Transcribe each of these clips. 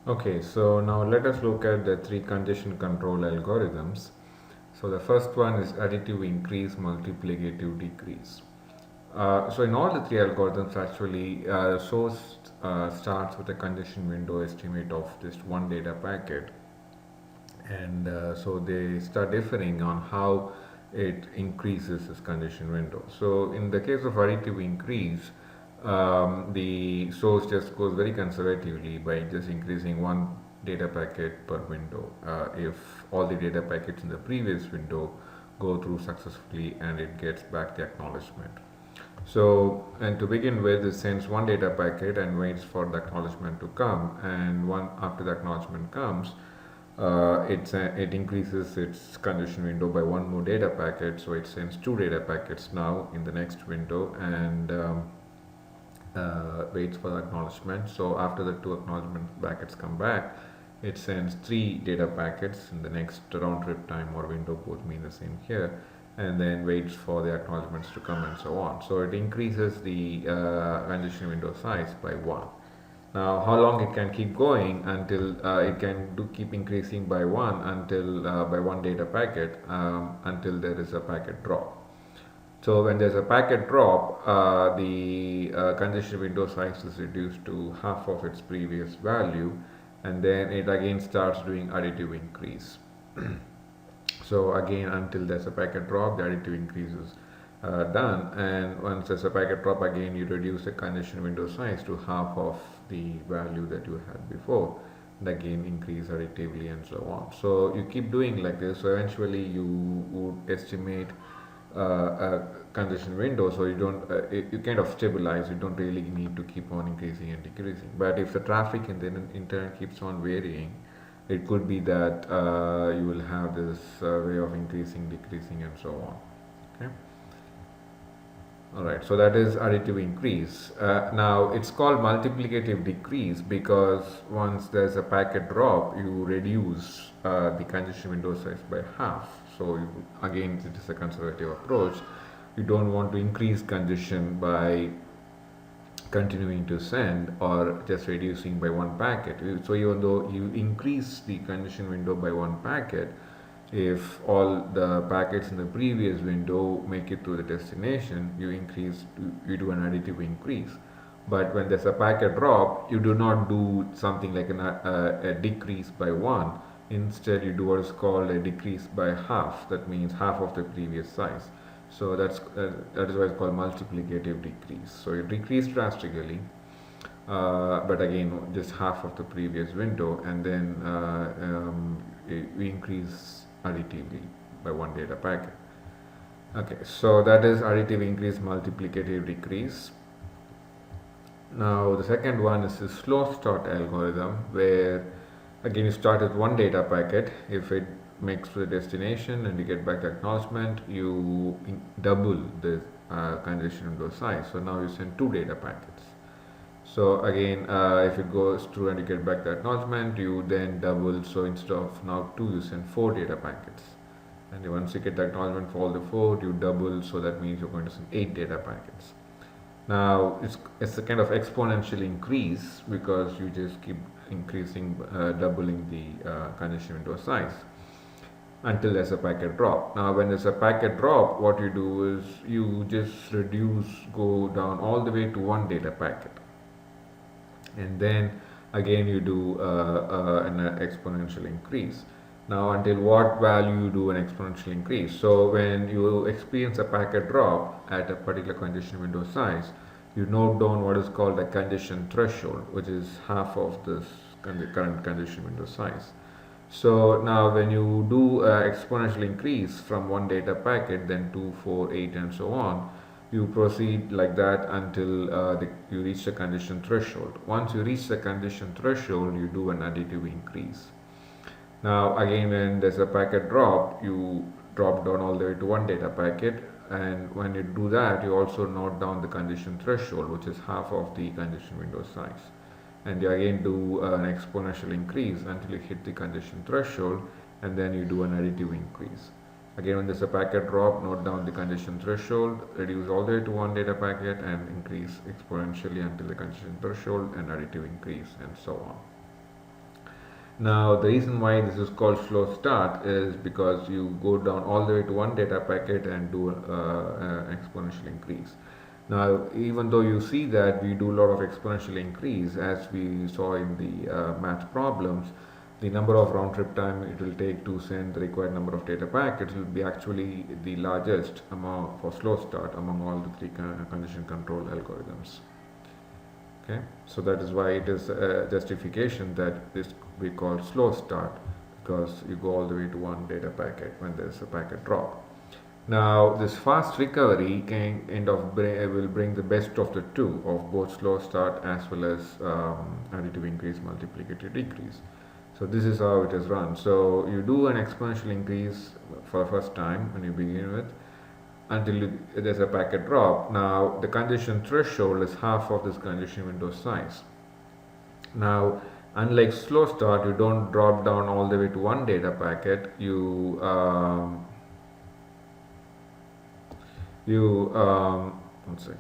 Okay, so now let us look at the three congestion control algorithms. So the first one is additive increase, multiplicative decrease. So in all the three algorithms, actually, source starts with a congestion window estimate of just one data packet, and so they start differing on how it increases this congestion window. So in the case of additive increase, the source just goes very conservatively by just increasing one data packet per window if all the data packets in the previous window go through successfully and it gets back the acknowledgement. So, and to begin with, it sends one data packet and waits for the acknowledgement to come, and one after the acknowledgement comes, it increases its congestion window by one more data packet, so it sends two data packets now in the next window, and waits for the acknowledgement. So after the two acknowledgement packets come back, it sends three data packets in the next round trip time or window, both mean the same here, and then waits for the acknowledgements to come and so on. So it increases the congestion window size by one. Now, how long it can keep going until it can keep increasing by one until by one data packet until there is a packet drop. So when there's a packet drop, the congestion window size is reduced to half of its previous value, and then it again starts doing additive increase. So again, until there's a packet drop, the additive increase is done, and once there's a packet drop, again you reduce the congestion window size to half of the value that you had before, and again increase additively and so on. So you keep doing like this, so eventually you would estimate a congestion window, so you don't you kind of stabilize. You don't really need to keep on increasing and decreasing. But if the traffic in the internet keeps on varying, it could be that you will have this way of increasing, decreasing, and so on. Okay. Alright, so that is additive increase. Now it's called multiplicative decrease because once there's a packet drop, you reduce the congestion window size by half. So again, it is a conservative approach. You don't want to increase congestion by continuing to send or just reducing by one packet. So even though you increase the congestion window by one packet, if all the packets in the previous window make it to the destination, you do an additive increase. But when there's a packet drop, you do not do something like a decrease by one. Instead, you do what is called a decrease by half. That means half of the previous size. So that is why it's called multiplicative decrease. So you decrease drastically, but again just half of the previous window, and then we increase additively by one data packet. Okay, so that is additive increase, multiplicative decrease. Now the second one is the slow start algorithm, where again you start with one data packet. If it makes to the destination and you get back the acknowledgement, you double the congestion window size. So now you send two data packets. So again, if it goes through and you get back the acknowledgement, you then double. So instead of now two, you send four data packets. And once you get the acknowledgement for all the four, you double. So that means you're going to send eight data packets. Now it's a kind of exponential increase because you just keep increasing, doubling the congestion window size until there's a packet drop. Now when there's a packet drop, what you do is you just go down all the way to one data packet, and then again you do an exponential increase. Now until what value you do an exponential increase. So when you experience a packet drop at a particular congestion window size, you note down what is called a congestion threshold, which is half of this current congestion window size. So now when you do exponential increase from one data packet, then 2, 4, 8 and so on, you proceed like that until you reach the congestion threshold. Once you reach the congestion threshold, you do an additive increase. Now again, when there's a packet drop, you drop down all the way to one data packet, and when you do that, you also note down the congestion threshold, which is half of the congestion window size. And you again do an exponential increase until you hit the congestion threshold, and then you do an additive increase. Again, when there's a packet drop, note down the congestion threshold, reduce all the way to one data packet, and increase exponentially until the congestion threshold, and additive increase, and so on. Now, the reason why this is called slow start is because you go down all the way to one data packet and do an exponential increase. Now, even though you see that we do a lot of exponential increase, as we saw in the math problems, the number of round trip time it will take to send the required number of data packets will be actually the largest among for slow start among all the three condition control algorithms. Okay, so that is why it is a justification that this we call slow start, because you go all the way to one data packet when there is a packet drop. Now, this fast recovery will bring the best of the two of both slow start as well as additive increase, multiplicative decrease. So this is how it is run. So you do an exponential increase for the first time when you begin with until there's a packet drop. Now the congestion threshold is half of this congestion window size. Now, unlike slow start, you don't drop down all the way to one data packet. One second.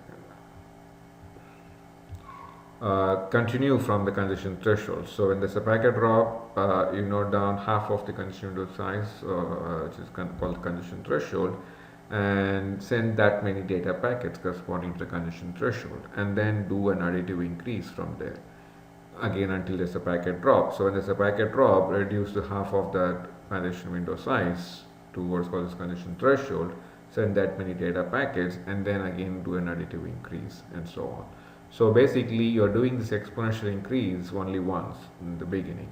Continue from the congestion threshold. So when there's a packet drop, you note down half of the congestion window size, which is called congestion threshold, and send that many data packets corresponding to the congestion threshold, and then do an additive increase from there again until there's a packet drop. So when there's a packet drop, reduce to half of that congestion window size to what's called this congestion threshold, send that many data packets, and then again do an additive increase, and so on. So basically you're doing this exponential increase only once in the beginning,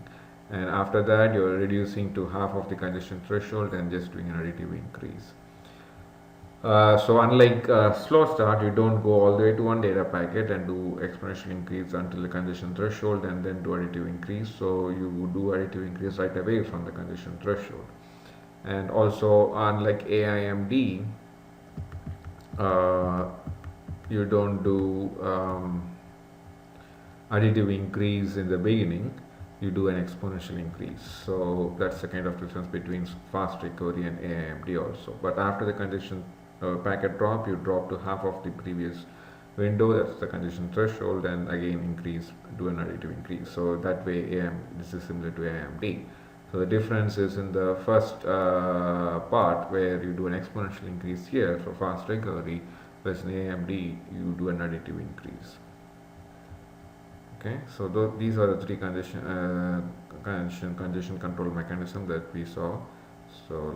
and after that you're reducing to half of the congestion threshold and just doing an additive increase. So unlike slow start, you don't go all the way to one data packet and do exponential increase until the congestion threshold and then do additive increase. So you do additive increase right away from the congestion threshold. And also, unlike AIMD, you don't do additive increase in the beginning, you do an exponential increase. So that's the kind of difference between fast recovery and AIMD also. But after the congestion packet drop, you drop to half of the previous window, that's the congestion threshold, and again increase, do an additive increase. So that way this is similar to AIMD. So the difference is in the first part where you do an exponential increase here for fast recovery, whereas in AIMD you do an additive increase. Okay, so these are the three congestion control mechanism that we saw. So